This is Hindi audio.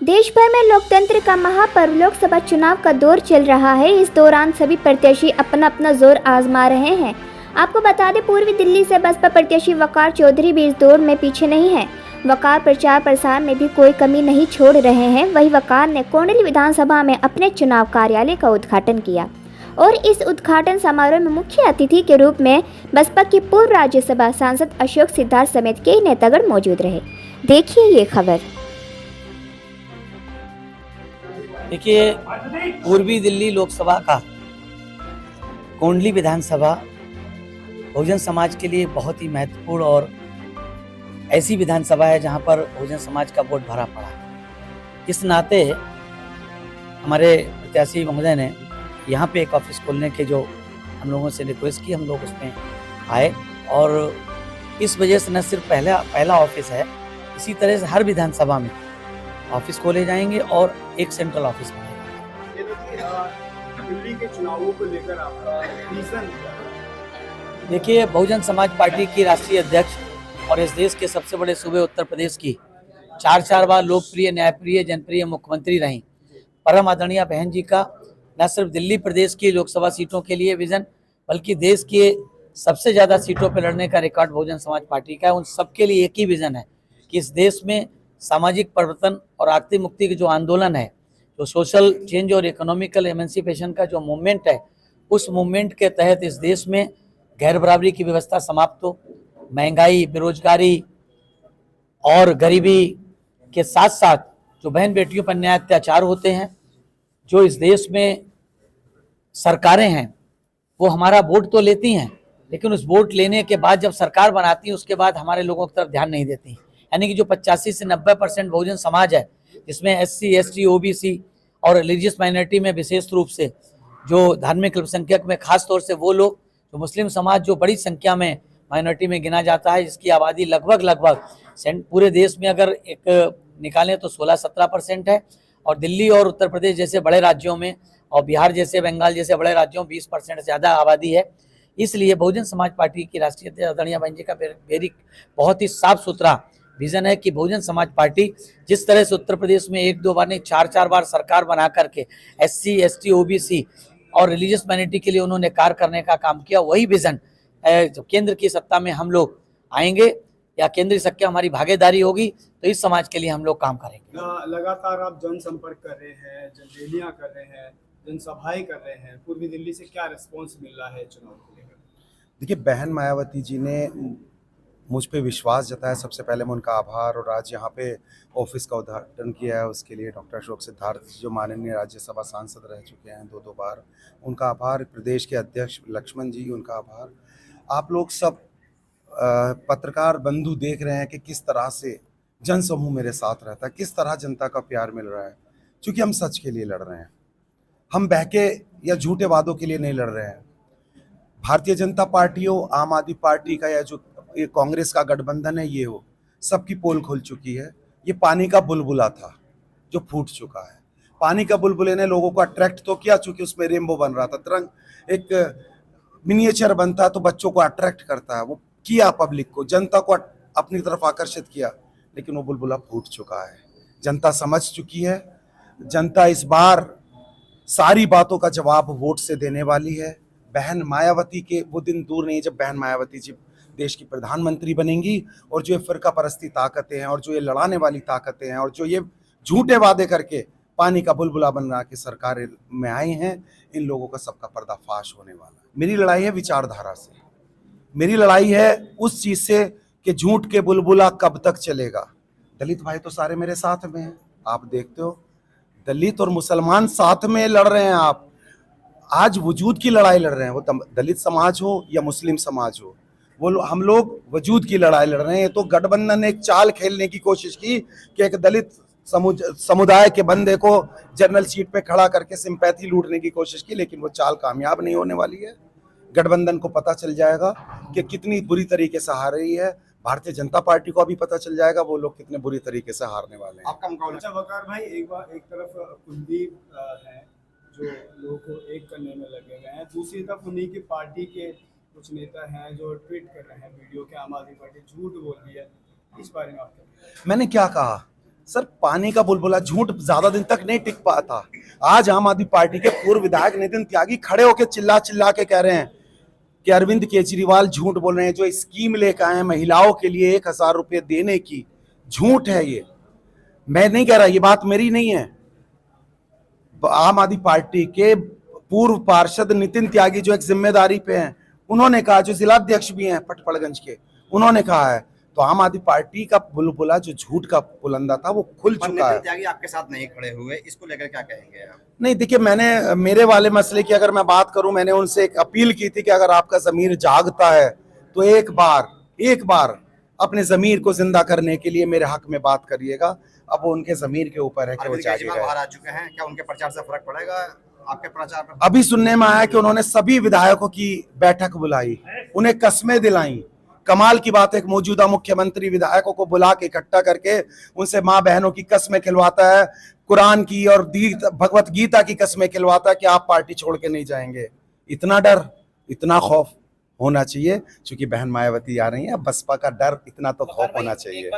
देश भर में लोकतंत्र का महापर्व लोकसभा चुनाव का दौर चल रहा है। इस दौरान सभी प्रत्याशी अपना अपना जोर आजमा रहे हैं। आपको बता दें, पूर्वी दिल्ली से बसपा प्रत्याशी वकार चौधरी भी इस दौर में पीछे नहीं है। वकार प्रचार प्रसार में भी कोई कमी नहीं छोड़ रहे हैं। वहीं वकार ने कोंडली विधानसभा में अपने चुनाव कार्यालय का उद्घाटन किया और इस उद्घाटन समारोह में मुख्य अतिथि के रूप में बसपा की पूर्व राज्यसभा सांसद अशोक सिद्धार्थ समेत कई नेतागण मौजूद रहे। देखिए ये खबर। देखिए, पूर्वी दिल्ली लोकसभा का कोंडली विधानसभा बहुजन समाज के लिए बहुत ही महत्वपूर्ण और ऐसी विधानसभा है जहां पर बहुजन समाज का वोट भरा पड़ा। इस नाते हमारे प्रत्याशी महोदय ने यहाँ पे एक ऑफिस खोलने के जो हम लोगों से रिक्वेस्ट की, हम लोग उसमें आए और इस वजह से न सिर्फ पहला ऑफिस है, इसी तरह से हर विधानसभा में ऑफिस खोले जाएंगे और एक सेंट्रल ऑफिस बनेगा। दिल्ली के चुनावों को लेकर आपका रीजन? देखिए, बहुजन समाज पार्टी की राष्ट्रीय अध्यक्ष और इस देश के सबसे बड़े सूबे उत्तर प्रदेश की 4 बार लोकप्रिय, न्यायप्रिय, जनप्रिय मुख्यमंत्री रही परम आदरणीय बहन जी का न सिर्फ दिल्ली प्रदेश की लोकसभा सीटों के लिए विजन, बल्कि देश के सबसे ज़्यादा सीटों पर लड़ने का रिकॉर्ड बहुजन समाज पार्टी का है। उन सबके लिए एक ही विजन है कि इस देश में सामाजिक परिवर्तन और आर्थिक मुक्ति के जो आंदोलन है, जो सोशल चेंज और इकोनॉमिकल एमेंसिपेशन का जो मूवमेंट है, उस मूवमेंट के तहत इस देश में गैर बराबरी की व्यवस्था समाप्त हो, महंगाई, बेरोजगारी और गरीबी के साथ साथ जो बहन बेटियों पर अन्याय अत्याचार होते हैं, जो इस देश में सरकारें हैं वो हमारा वोट तो लेती हैं, लेकिन उस वोट लेने के बाद जब सरकार बनाती है उसके बाद हमारे लोगों की तरफ ध्यान नहीं देती। यानी कि जो 85 से 90% बहुजन समाज है, जिसमें SC, ST, OBC और रिलीजियस माइनॉरिटी में विशेष रूप से जो धार्मिक अल्पसंख्यक में खास तौर से वो लोग, जो मुस्लिम समाज जो बड़ी संख्या में माइनॉरिटी में गिना जाता है, जिसकी आबादी लगभग पूरे देश में अगर एक निकालें तो 16-17% है, और दिल्ली और उत्तर प्रदेश जैसे बड़े राज्यों में और बिहार जैसे, बंगाल जैसे बड़े राज्यों में 20% से ज़्यादा आबादी है। इसलिए बहुजन समाज पार्टी की राष्ट्रीय अध्यक्ष आदरणीय बहन जी का बहुत ही साफ सुथरा विजन है कि बहुजन समाज पार्टी जिस तरह से उत्तर प्रदेश में 1-2 बार नहीं 4 बार सरकार बना करके SC, ST, OBC और रिलीजियस माइनॉरिटी के लिए उन्होंने कार्य करने का काम किया, वही विजन जो केंद्र की सत्ता में हम लोग आएंगे या केंद्रीय सत्ता हमारी भागीदारी होगी तो इस समाज के लिए हम लोग काम करेंगे। लगातार आप जनसंपर्क कर रहे हैं, जनरैलियां कर रहे हैं, जनसभाएं कर रहे हैं, पूर्वी दिल्ली से क्या रिस्पॉन्स मिल रहा है चुनाव को लेकर? देखिए, बहन मायावती जी ने मुझ पे विश्वास जताया, सबसे पहले मैं उनका आभार, और आज यहाँ पे ऑफिस का उद्घाटन किया है उसके लिए डॉक्टर अशोक सिद्धार्थ जो माननीय राज्यसभा सांसद रह चुके हैं 2 बार, उनका आभार। प्रदेश के अध्यक्ष लक्ष्मण जी, उनका आभार। आप लोग सब पत्रकार बंधु देख रहे हैं कि किस तरह से जन समूह मेरे साथ रहता है, किस तरह जनता का प्यार मिल रहा है, क्योंकि हम सच के लिए लड़ रहे हैं, हम बहके या झूठे वादों के लिए नहीं लड़ रहे हैं। भारतीय जनता पार्टी हो, आम आदमी पार्टी का या जो ये कांग्रेस का गठबंधन है, ये हो, सबकी पोल खुल चुकी है। ये पानी का बुलबुला था जो फूट चुका है। पानी का बुलबुले ने लोगों को अट्रैक्ट तो किया, चूंकि उसमें रेनबो बन रहा था, तरंग एक मिनिएचर बनता है तो बच्चों को अट्रैक्ट करता है, वो किया, पब्लिक को, जनता को अपनी तरफ आकर्षित किया, लेकिन वो बुलबुला फूट चुका है। जनता समझ चुकी है। जनता इस बार सारी बातों का जवाब वोट से देने वाली है। बहन मायावती के वो दिन दूर नहीं जब बहन मायावती जी देश की प्रधानमंत्री बनेंगी, और जो ये फिरका परस्ती ताकतें हैं और जो ये लड़ाने वाली ताकतें हैं और जो ये झूठे वादे करके पानी का बुलबुला बना के सरकार में आई हैं, इन लोगों का सबका पर्दाफाश होने वाला है। मेरी लड़ाई है विचारधारा से, मेरी लड़ाई है उस चीज से कि झूठ के बुलबुला कब तक चलेगा। दलित भाई तो सारे मेरे साथ में हैं, आप देखते हो, दलित और मुसलमान साथ में लड़ रहे हैं। आप आज वजूद की लड़ाई लड़ रहे हैं, वो दलित समाज हो या मुस्लिम समाज हो, वो हम लोग वजूद की लड़ाई लड़ रहे हैं। तो गठबंधन ने एक चाल खेलने की कोशिश की कि एक दलित समुदाय के बंदे को जनरल सीट पे खड़ा करके सिंपैथी लूटने की कोशिश की, लेकिन वो चाल कामयाब नहीं होने वाली है। गठबंधन को पता चल जाएगा कि कितनी बुरी तरीके से हार रही है। भारतीय जनता पार्टी को अभी पता चल जाएगा वो लोग कितने बुरी तरीके से हारने वाले हैं। आपका मुकाबला? अच्छा वकार भाई, एक तरफ कुलदीप है जो लोगों को एक करने में लगे हुए हैं, दूसरी तरफ उन्हीं की पार्टी के कुछ नेता हैं जो ट्वीट कर रहे हैं वीडियो के आम आदमी पार्टी झूठ बोल रही है, इस बारे में आप क्या? मैंने क्या कहा? सर पानी का बुलबुला झूठ ज्यादा दिन तक नहीं टिक पाता। आज आम आदमी पार्टी के पूर्व विधायक नितिन त्यागी खड़े होकर चिल्ला चिल्ला के कह रहे हैं कि अरविंद केजरीवाल झूठ बोल रहे हैं, जो स्कीम लेकर आए हैं महिलाओं के लिए 1,000 रुपये देने की, झूठ है ये। मैं नहीं कह रहा, ये बात मेरी नहीं है। आम आदमी पार्टी के पूर्व पार्षद नितिन त्यागी जो एक जिम्मेदारी पे हैं, उन्होंने कहा, जो जिला अध्यक्ष भी हैं पटपड़गंज के, उन्होंने कहा है। तो आम आदमी पार्टी का बुलबुला जो झूठ का बुलंदा था वो खुल चुका है। त्यागी आपके साथ नहीं खड़े हुए, इसको लेकर क्या कहेंगे आप? नहीं देखिए, मैंने मेरे वाले मसले की अगर मैं बात करूं, मैंने उनसे एक अपील की थी कि अगर आपका ज़मीर जागता है तो एक बार अपने ज़मीर को जिंदा करने के लिए मेरे हक में बात करिएगा। अब वो उनके ज़मीर के ऊपर है कि वो जागेगा। बाहर आ चुके हैं, क्या उनके प्रचार से फर्क पड़ेगा आपके प्रचार पर? अभी सुनने में आया कि उन्होंने सभी विधायकों की बैठक बुलाई, उन्हें कस्में दिलाई। कमाल की बात है, एक मौजूदा मुख्यमंत्री विधायकों को बुला के इकट्ठा करके उनसे माँ बहनों की कस्में खिलवाता है, कुरान की और भगवत गीता की कस्में खिलवाता है कि आप पार्टी छोड़ के नहीं जाएंगे। इतना डर, इतना खौफ होना चाहिए, क्योंकि बहन मायावती आ रही है। बसपा का डर, इतना तो खौफ होना चाहिए।